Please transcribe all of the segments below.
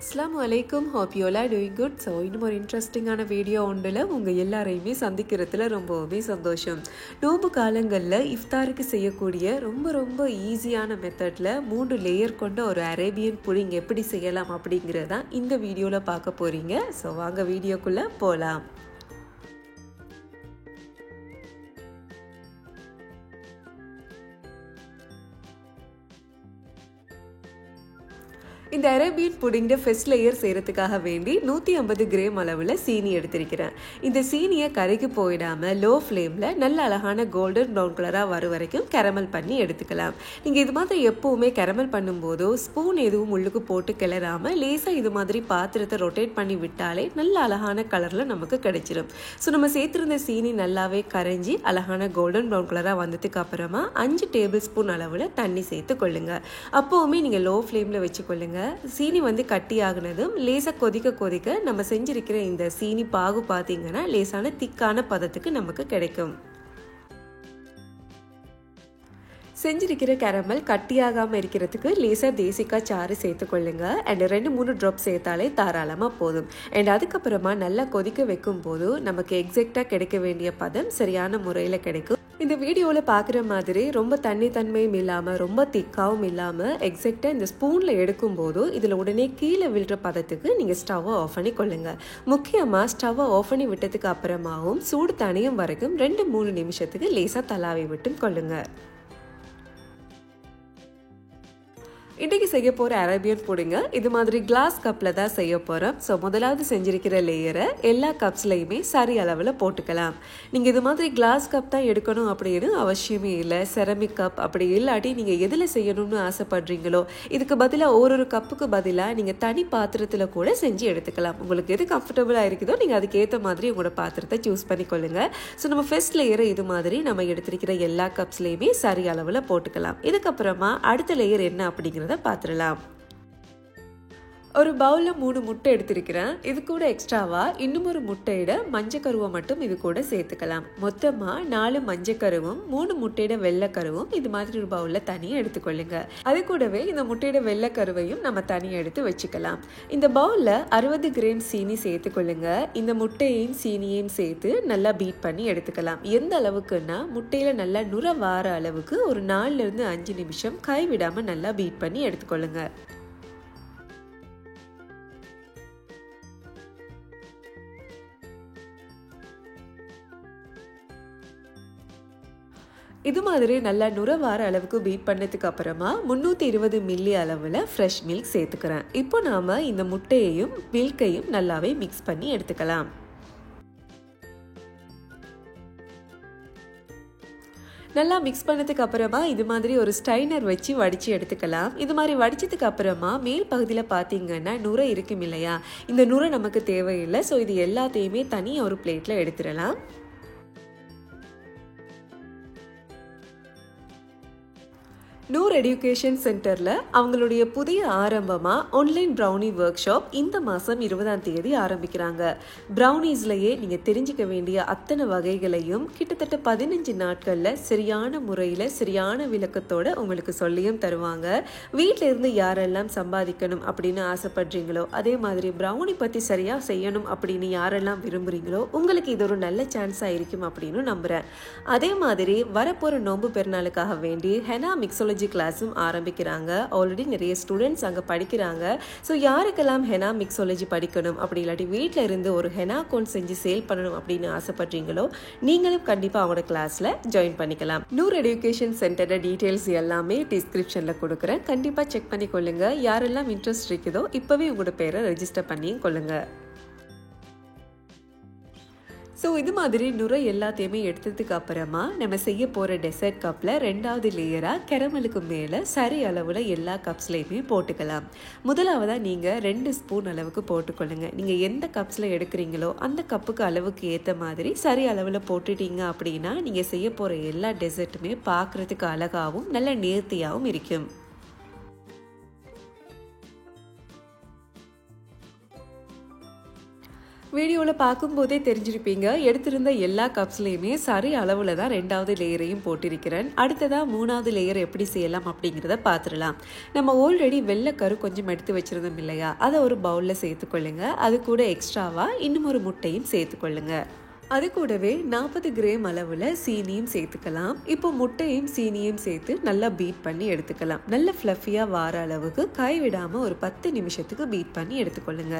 Assalamu alaikum. Hope you all are doing good. So, இன்னும் ஒரு இன்ட்ரெஸ்டிங்கான வீடியோ ஒன்றில் உங்கள் எல்லாரையுமே சந்திக்கிறதுல ரொம்பவே சந்தோஷம். நோன்பு காலங்களில் இஃப்தாருக்கு செய்யக்கூடிய ரொம்ப ஈஸியான மெத்தடில் 3 லேயர் கொண்ட ஒரு அரேபியன் புடிங் எப்படி செய்யலாம் அப்படிங்கிறதான் இந்த வீடியோவில் பார்க்க போகிறீங்க. ஸோ வாங்க வீடியோக்குள்ளே போகலாம். இந்த அரேபியன் புடிங் ஃபர்ஸ்ட் லேயர் செய்யறதுக்காக வேண்டி 150 கிராம் அளவில் சீனி எடுத்திருக்கிறேன். இந்த சீனியை கரைக்கு போயிடாமல் லோ ஃப்ளேமில் நல்ல அழகான கோல்டன் ப்ரௌன் கலராக வர வரைக்கும் கேரமல் பண்ணி எடுத்துக்கலாம். நீங்கள் இது மாதிரி எப்போவுமே கேரமல் பண்ணும்போதோ ஸ்பூன் எதுவும் உள்ளுக்கு போட்டு கிளறாமல் லேசாக இது மாதிரி பாத்திரத்தை ரொட்டேட் பண்ணி விட்டாலே நல்ல அழகான கலரில் நமக்கு கிடைச்சிடும். ஸோ நம்ம சேர்த்துருந்த சீனி நல்லாவே கரைஞ்சி அழகான கோல்டன் ப்ரௌன் கலராக வந்ததுக்கு அப்புறமா 5 டேபிள் ஸ்பூன் அளவில் தண்ணி சேர்த்து கொள்ளுங்க. அப்போவுமே நீங்கள் லோ ஃப்ளேமில் வச்சுக்கொள்ளுங்க. சீனி கட்டி ஆகுனதும் லேசா கொதிக்க நம்ம செஞ்சிருக்கிற இந்த சீனி பாகு பாத்தீங்கன்னா லேசான திக்கான பதத்துக்கு நமக்கு கிடைக்கும். செஞ்சிருக்கிற கேரமல் கட்டியாகாமல் இருக்கிறதுக்கு லேசாக தேசிக்காய் சாறு சேர்த்துக்கொள்ளுங்க. அண்ட் 2-3 ட்ராப் சேர்த்தாலே தாராளமாக போதும். அண்ட் அதுக்கப்புறமா நல்லா கொதிக்க வைக்கும் போது நமக்கு எக்ஸாக்டாக கிடைக்க வேண்டிய பதம் சரியான முறையில் கிடைக்கும். இந்த வீடியோவில் பார்க்குற மாதிரி ரொம்ப தன்மையும் இல்லாமல் ரொம்ப திக்காவும் இல்லாமல் எக்ஸாக்டாக இந்த ஸ்பூனில் எடுக்கும்போது இதில் உடனே கீழே விழுற பதத்துக்கு நீங்கள் ஸ்டவ்வை ஆஃப் பண்ணி கொள்ளுங்க. முக்கியமாக ஸ்டவ்வை ஆஃப் பண்ணி விட்டதுக்கு அப்புறமாவும் சூடு தனியும் வரைக்கும் 2-3 நிமிஷத்துக்கு லேசாக தலாவி விட்டும் கொள்ளுங்க. இன்றைக்கு செய்ய போகிற அரேபியன் புடிங்க இது மாதிரி கிளாஸ் கப்பில் தான் செய்ய போகிறோம். ஸோ முதலாவது செஞ்சிருக்கிற லேயரை எல்லா கப்ஸ்லையுமே சரி அளவில் போட்டுக்கலாம். நீங்கள் இது மாதிரி கிளாஸ் கப் தான் எடுக்கணும் அப்படின்னு அவசியமே இல்லை. செரமிக் கப் அப்படி இல்லாட்டி நீங்கள் எதில் செய்யணும்னு ஆசைப்படுறீங்களோ இதுக்கு பதிலாக ஒரு கப்புக்கு பதிலாக நீங்கள் தனி பாத்திரத்தில் கூட செஞ்சு எடுத்துக்கலாம். உங்களுக்கு எது கம்ஃபர்டபுளாக இருக்குதோ நீங்கள் அதுக்கேற்ற மாதிரி உங்களோட பாத்திரத்தை சூஸ் பண்ணிக்கொள்ளுங்க. ஸோ நம்ம ஃபர்ஸ்ட் லேயரை இது மாதிரி நம்ம எடுத்திருக்கிற எல்லா கப்ஸ்லையுமே சரி அளவில் போட்டுக்கலாம். இதுக்கப்புறமா அடுத்த லேயர் என்ன அப்படிங்கிறது பார்த்துடலாம். ஒரு பவுலில் 3 முட்டை எடுத்திருக்கிறேன். இது கூட எக்ஸ்ட்ராவா இன்னும் ஒரு முட்டையிட மஞ்சக்கருவை மட்டும் இது கூட சேர்த்துக்கலாம். மொத்தமாக 4 மஞ்சக்கருவும் 3 முட்டையிட வெள்ளைக்கருவும் இது மாதிரி ஒரு பவுலில் தனியாக எடுத்துக்கொள்ளுங்க. அது கூடவே இந்த முட்டையிட வெள்ளைக்கருவையும் நம்ம தனியாக எடுத்து வச்சுக்கலாம். இந்த பவுலில் 60 கிராம் சீனி சேர்த்துக்கொள்ளுங்க. இந்த முட்டையையும் சீனியையும் சேர்த்து நல்லா பீட் பண்ணி எடுத்துக்கலாம். எந்த அளவுக்குன்னா முட்டையில் நல்லா நுர வார அளவுக்கு ஒரு 4-5 நிமிஷம் கைவிடாமல் நல்லா பீட் பண்ணி எடுத்துக்கொள்ளுங்க. இது மாதிரி நல்லா நுர வார அளவுக்கு பீட் பண்ணதுக்கு அப்புறமா 320 மில்லி அளவில் ஃப்ரெஷ் மில்க் சேர்த்துக்கிறேன். இப்போ நாம் இந்த முட்டையையும் மில்கையும் நல்லாவே மிக்ஸ் பண்ணி எடுத்துக்கலாம். நல்லா மிக்ஸ் பண்ணதுக்கு அப்புறமா இது மாதிரி ஒரு ஸ்டைனர் வச்சு வடித்து எடுத்துக்கலாம். இது மாதிரி வடிச்சதுக்கு அப்புறமா மேல் பகுதியில் பார்த்தீங்கன்னா நுரை இருக்கும் இல்லையா, இந்த நுரை நமக்கு தேவையில்லை. ஸோ இது எல்லாத்தையுமே தனியாக ஒரு பிளேட்டில் எடுத்துடலாம். நூர் எஜுகேஷன் சென்டரில் அவங்களுடைய புதிய ஆரம்பமாக ஆன்லைன் ப்ரௌனி ஒர்க் ஷாப் இந்த மாதம் 20ஆம் தேதி ஆரம்பிக்கிறாங்க. ப்ரௌனீஸ்லையே நீங்கள் தெரிஞ்சிக்க வேண்டிய அத்தனை வகைகளையும் கிட்டத்தட்ட 15 நாட்களில் சரியான முறையில் சரியான விளக்கத்தோடு உங்களுக்கு சொல்லியும் தருவாங்க. வீட்டில் இருந்து யாரெல்லாம் சம்பாதிக்கணும் அப்படின்னு ஆசைப்படுறீங்களோ, அதே மாதிரி ப்ரௌனி பற்றி சரியாக செய்யணும் அப்படின்னு யாரெல்லாம் விரும்புகிறீங்களோ உங்களுக்கு இது ஒரு நல்ல சான்ஸாக இருக்கும் அப்படின்னு நம்புகிறேன். அதே மாதிரி வரப்போகிற நோன்பு பெருநாளுக்காக வேண்டி ஹெனா மிக்ஸாலஜி கிளாஸும் ஆரம்பிக்கிறாங்க. ஆல்ரெடி நிறைய ஸ்டூடெண்ட்ஸ் அங்கே படிக்கிறாங்க. ஸோ யாருக்கெல்லாம் ஹெனா மிக்ஸாலஜி படிக்கணும் அப்படி இல்லாட்டி வீட்டில் இருந்து ஒரு ஹெனா கோன் செஞ்சு சேல் பண்ணணும் அப்படின்னு ஆசைப்படுறீங்களோ நீங்களும் கண்டிப்பாக அவங்களோட கிளாஸில் ஜாயின் பண்ணிக்கலாம். நூர் எஜுகேஷன் சென்டரோட டீட்டெயில்ஸ் எல்லாமே டிஸ்கிரிப்ஷனில் கொடுக்குறேன். கண்டிப்பாக செக் பண்ணி கொள்ளுங்க. யாரெல்லாம் இன்ட்ரெஸ்ட் இருக்குதோ இப்போவே உங்களோட பேரை ரெஜிஸ்டர் பண்ணியும் கொள்ளுங்க. ஸோ இது மாதிரி நுரை எல்லாத்தையுமே எடுத்ததுக்கு அப்புறமா நம்ம செய்ய போகிற டெசர்ட் கப்பில் 2வது லேயராக கேரமலுக்கு மேலே சரி அளவில் எல்லா கப்ஸ்லையுமே போட்டுக்கலாம். முதலாவதாக நீங்கள் 2 ஸ்பூன் அளவுக்கு போட்டுக்கொள்ளுங்க. நீங்கள் எந்த கப்ஸில் எடுக்கிறீங்களோ அந்த கப்புக்கு அளவுக்கு ஏற்ற மாதிரி சரி அளவில் போட்டுட்டீங்க அப்படின்னா நீங்கள் செய்ய போகிற எல்லா டெசர்ட்டுமே பார்க்குறதுக்கு அழகாகவும் நல்ல நேர்த்தியாகவும் இருக்கும். வீடியோவில் பார்க்கும்போதே தெரிஞ்சிருப்பீங்க, எடுத்திருந்த எல்லா கப்ஸ்லையுமே சரி அளவில் தான் 2வது லேயரையும் போட்டிருக்கிறேன். அடுத்ததாக 3வது லேயர் எப்படி செய்யலாம் அப்படிங்கிறத பார்த்துடலாம். நம்ம ஆல்ரெடி வெள்ளைக்கரு கொஞ்சம் எடுத்து வச்சுருந்தோம் இல்லையா, அதை ஒரு பவுலில் சேர்த்துக்கொள்ளுங்க. அது கூட எக்ஸ்ட்ராவாக இன்னும் ஒரு முட்டையும் சேர்த்துக்கொள்ளுங்க. அது கூடவே 40 கிராம் அளவில் சீனியும் சேர்த்துக்கலாம். இப்போ முட்டையும் சீனியும் சேர்த்து நல்லா பீட் பண்ணி எடுத்துக்கலாம். நல்ல ஃப்ளஃபியாக வார அளவுக்கு கைவிடாமல் ஒரு 10 நிமிஷத்துக்கு பீட் பண்ணி எடுத்துக்கொள்ளுங்க.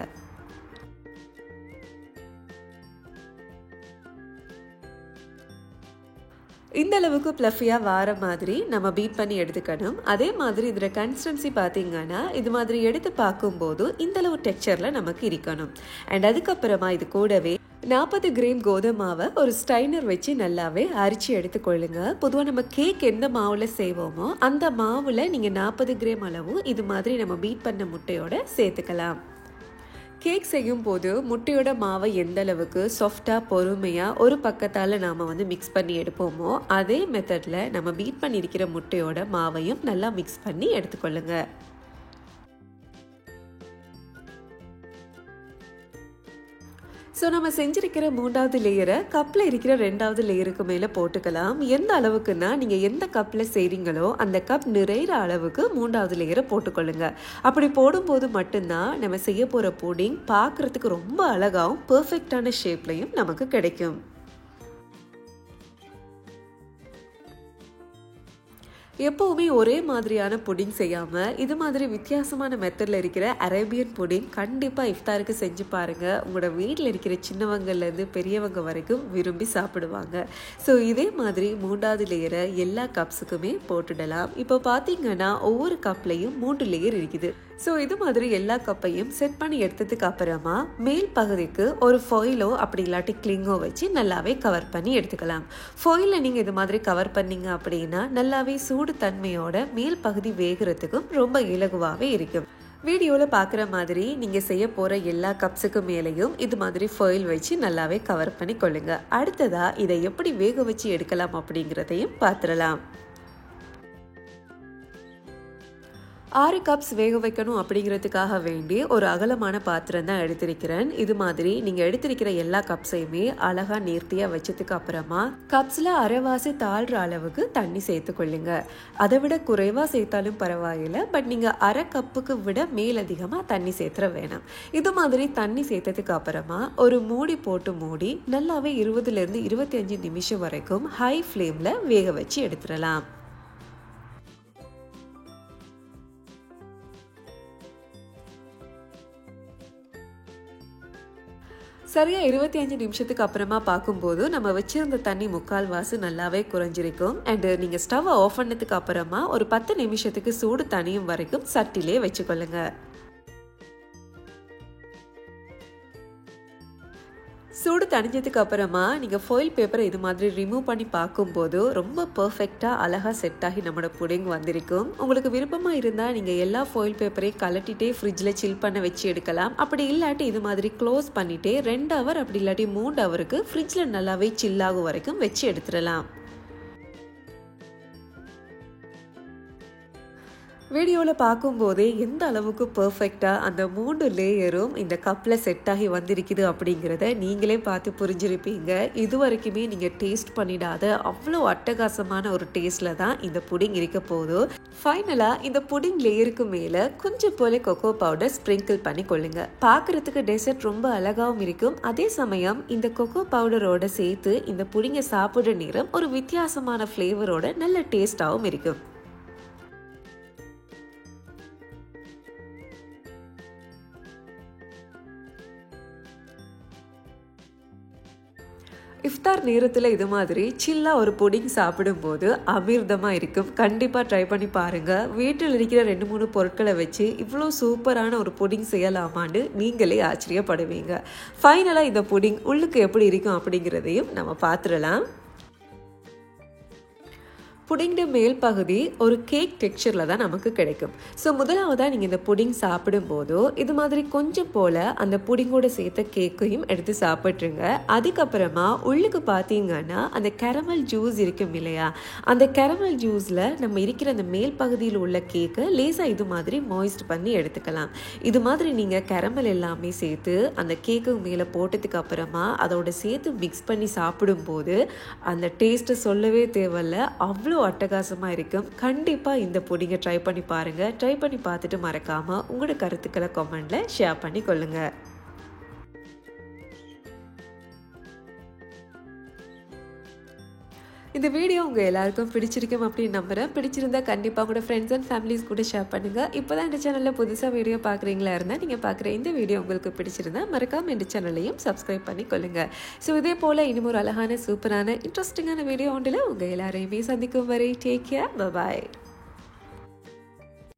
இந்த அளவுக்கு ஃப்ளஃபியாக வார மாதிரி நம்ம பீட் பண்ணி எடுத்துக்கணும். அதே மாதிரி இதில் கன்சிஸ்டன்சி பார்த்தீங்கன்னா இது மாதிரி எடுத்து பார்க்கும்போது இந்தளவு டெக்ஸ்சரில் நமக்கு இருக்கணும். அண்ட் அதுக்கப்புறமா இது கூடவே 40 கிராம் கோதுமாவை ஒரு ஸ்டைனர் வச்சு நல்லாவே அரிச்சு எடுத்துக்கொள்ளுங்க. பொதுவாக நம்ம கேக் எந்த மாவில் செய்வோமோ அந்த மாவில் நீங்கள் 40 கிராம் அளவு இது மாதிரி நம்ம பீட் பண்ண முட்டையோட சேர்த்துக்கலாம். கேக் செய்யும் போது முட்டையோட மாவை எந்த அளவுக்கு சாஃப்டாக பொறுமையாக ஒரு பக்கத்தால் நாம் மிக்ஸ் பண்ணி எடுப்போமோ அதே மெத்தடில் நம்ம பீட் பண்ணியிருக்கிற முட்டையோட மாவையும் நல்லா மிக்ஸ் பண்ணி எடுத்துக்கொள்ளுங்க. ஸோ நம்ம செஞ்சிருக்கிற 3வது லேயரை கப்பில் இருக்கிற 2வது லேயருக்கு மேலே போட்டுக்கலாம். எந்த அளவுக்குன்னா நீங்கள் எந்த கப்பில் செய்கிறீங்களோ அந்த கப் நிறையிற அளவுக்கு 3வது லேயரை போட்டுக்கொள்ளுங்க. அப்படி போடும்போது மட்டும்தான் நம்ம செய்ய போகிற புடிங் பார்க்குறதுக்கு ரொம்ப அழகாகவும் பர்ஃபெக்டான ஷேப்லையும் நமக்கு கிடைக்கும். எப்போவுமே ஒரே மாதிரியான புடிங் செய்யாமல் இது மாதிரி வித்தியாசமான மெத்தடில் இருக்கிற அரேபியன் புடிங் கண்டிப்பாக இஃப்தாருக்கு செஞ்சு பாருங்கள். உங்களோட வீட்டில் இருக்கிற சின்னவங்கலேருந்து பெரியவங்க வரைக்கும் விரும்பி சாப்பிடுவாங்க. ஸோ இதே மாதிரி 3வது லேயரை எல்லா கப்ஸுக்குமே போட்டுடலாம். இப்போ பார்த்தீங்கன்னா ஒவ்வொரு கப்லையும் 3 லேயர் இருக்குது. ஸோ இது மாதிரி எல்லா கப்பையும் செட் பண்ணி எடுத்ததுக்கு அப்புறமா மேல் பகுதிக்கு ஒரு ஃபாயிலோ அப்படி இல்லாட்டி கிளிங்கோ வச்சு நல்லாவே கவர் பண்ணி எடுத்துக்கலாம். ஃபாயிலில் நீங்கள் இது மாதிரி கவர் பண்ணீங்க அப்படின்னா நல்லாவே சூடு தன்மையோட மேல் பகுதி வேகிறதுக்கும் ரொம்ப இலகுவாகவே இருக்கும். வீடியோவில் பார்க்குற மாதிரி நீங்கள் செய்ய போகிற எல்லா கப்ஸுக்கு மேலேயும் இது மாதிரி ஃபாயில் வச்சு நல்லாவே கவர் பண்ணி கொள்ளுங்க. அடுத்ததாக இதை எப்படி வேக வச்சு எடுக்கலாம் அப்படிங்கிறதையும் பார்த்துடலாம். 6 கப்ஸ் வேக வைக்கணும் அப்படிங்கிறதுக்காக வேண்டி ஒரு அகலமான பாத்திரம் தான் எடுத்திருக்கிறேன். இது மாதிரி நீங்கள் எடுத்திருக்கிற எல்லா கப்ஸையுமே அழகாக நேர்த்தியாக வச்சதுக்கு அப்புறமா கப்ஸில் அரைவாசி தாழ்ற அளவுக்கு தண்ணி சேர்த்துக்கொள்ளுங்க. அதை விட குறைவாக சேர்த்தாலும் பரவாயில்லை, பட் நீங்கள் அரை கப்புக்கு விட மேலதிகமாக தண்ணி சேர்த்துற வேணாம். இது மாதிரி தண்ணி சேர்த்ததுக்கு அப்புறமா ஒரு மூடி போட்டு மூடி நல்லாவே 20லேருந்து 25 நிமிஷம் வரைக்கும் ஹை ஃப்ளேமில் வேக வச்சு எடுத்துடலாம். சரியா 25 நிமிஷத்துக்கு அப்புறமா பார்க்கும்போது நம்ம வச்சிருந்த தண்ணி 3/4 வாசி நல்லாவே குறைஞ்சிருக்கும். அண்ட் நீங்கள் ஸ்டவ் ஆஃப் பண்ணதுக்கு அப்புறமா ஒரு 10 நிமிஷத்துக்கு சூடு தனியும் வரைக்கும் சட்டிலே வச்சுக்கொள்ளுங்க. சூடு தணிஞ்சதுக்கு அப்புறமா நீங்கள் ஃபாயில் பேப்பரை இது மாதிரி ரிமூவ் பண்ணி பார்க்கும்போது ரொம்ப பர்ஃபெக்டாக அழகாக செட் ஆகி நம்மளோட புடிங் வந்திருக்கும். உங்களுக்கு விருப்பமாக இருந்தால் நீங்கள் எல்லா ஃபாயில் பேப்பரையும் கலட்டிகிட்டே ஃப்ரிட்ஜில் சில் பண்ண வச்சு எடுக்கலாம். அப்படி இல்லாட்டி இது மாதிரி க்ளோஸ் பண்ணிவிட்டு 2 ஹவர் அப்படி இல்லாட்டி 3 ஹவருக்கு ஃப்ரிட்ஜில் நல்லாவே சில்லாகும் வரைக்கும் வச்சு எடுத்துடலாம். வீடியோவில் பார்க்கும்போதே எந்த அளவுக்கு பர்ஃபெக்டாக அந்த 3 லேயரும் இந்த கப்பில் செட் ஆகி வந்திருக்குது அப்படிங்கிறத நீங்களே பார்த்து புரிஞ்சிருப்பீங்க. இது வரைக்குமே நீங்கள் டேஸ்ட் பண்ணிடாத அவ்வளோ அட்டகாசமான ஒரு டேஸ்ட்டில் தான் இந்த புடிங் இருக்க போதும். ஃபைனலாக இந்த புடிங் லேயருக்கு மேலே கொஞ்சம் போல கொக்கோ பவுடர் ஸ்ப்ரிங்கிள் பண்ணி கொள்ளுங்க. பார்க்குறதுக்கு டெசர்ட் ரொம்ப அழகாகவும் இருக்கும். அதே சமயம் இந்த கொக்கோ பவுடரோட சேர்த்து இந்த புடிங்கை சாப்பிட்ற நேரம் ஒரு வித்தியாசமான ஃப்ளேவரோட நல்ல டேஸ்டாகவும் இருக்கும். இஃப்தார் நேரத்தில் இது மாதிரி சில்லாக ஒரு புடிங் சாப்பிடும்போது அமிர்தமாக இருக்கும். கண்டிப்பாக ட்ரை பண்ணி பாருங்கள். வீட்டில் இருக்கிற 2-3 பொருட்களை வச்சு இவ்வளோ சூப்பரான ஒரு புடிங் செய்யலாமான்னு நீங்களே ஆச்சரியப்படுவீங்க. ஃபைனலாக இந்த புடிங் உள்ளுக்கு எப்படி இருக்கும் அப்படிங்கிறதையும் நம்ம பார்த்துடலாம். புடிங்கோட மேல் பகுதி ஒரு கேக் டெக்ஸ்சரில் தான் நமக்கு கிடைக்கும். ஸோ முதலாவதாக நீங்கள் இந்த புடிங் சாப்பிடும்போதோ இது மாதிரி கொஞ்சம் போல் அந்த புடிங்கோட சேர்த்த கேக்கையும் எடுத்து சாப்பிட்ருங்க. அதுக்கப்புறமா உள்ளுக்கு பார்த்தீங்கன்னா அந்த கேரமல் ஜூஸ் இருக்கும் இல்லையா, அந்த கேரமல் ஜூஸில் நம்ம இருக்கிற அந்த மேல் பகுதியில் உள்ள கேக்கை லேசாக இது மாதிரி மாய்ஸ்ட் பண்ணி எடுத்துக்கலாம். இது மாதிரி நீங்கள் கேரமல் எல்லாமே சேர்த்து அந்த கேக்கு மேலே போட்டதுக்கு அப்புறமா அதோட சேர்த்து மிக்ஸ் பண்ணி சாப்பிடும்போது அந்த டேஸ்ட்டை சொல்லவே தேவையில்ல, அவ்வளோ அட்டகாசமாக இருக்கும். கண்டிப்பாக இந்த புடிங்கை ட்ரை பண்ணி பாருங்கள். ட்ரை பண்ணி பார்த்துட்டு மறக்காமல் உங்களோட கருத்துக்களை கமெண்ட்டில் ஷேர் பண்ணி கொள்ளுங்கள். இந்த வீடியோ உங்கள் எல்லாருக்கும் பிடிச்சிருக்கும் அப்படின்னு நம்புகிறேன். பிடிச்சிருந்தா கண்டிப்பாக உங்களோட ஃப்ரெண்ட்ஸ் அண்ட் ஃபேமிலிஸ் கூட ஷேர் பண்ணுங்கள். இப்போ தான் இந்த சேனலில் புதுசாக வீடியோ பார்க்குறீங்களா இருந்தால் நீங்கள் பார்க்குற இந்த வீடியோ உங்களுக்கு பிடிச்சிருந்தா மறக்காமல் இந்த சேனலையும் சப்ஸ்கிரைப் பண்ணி கொள்ளுங்கள். ஸோ இதே போல் இன்னும் ஒரு அழகான சூப்பரான இன்ட்ரெஸ்டிங்கான வீடியோ ஒன்றில் உங்கள் எல்லாரையுமே சந்திக்கும் வரை டேக் கேர், பை பாய்.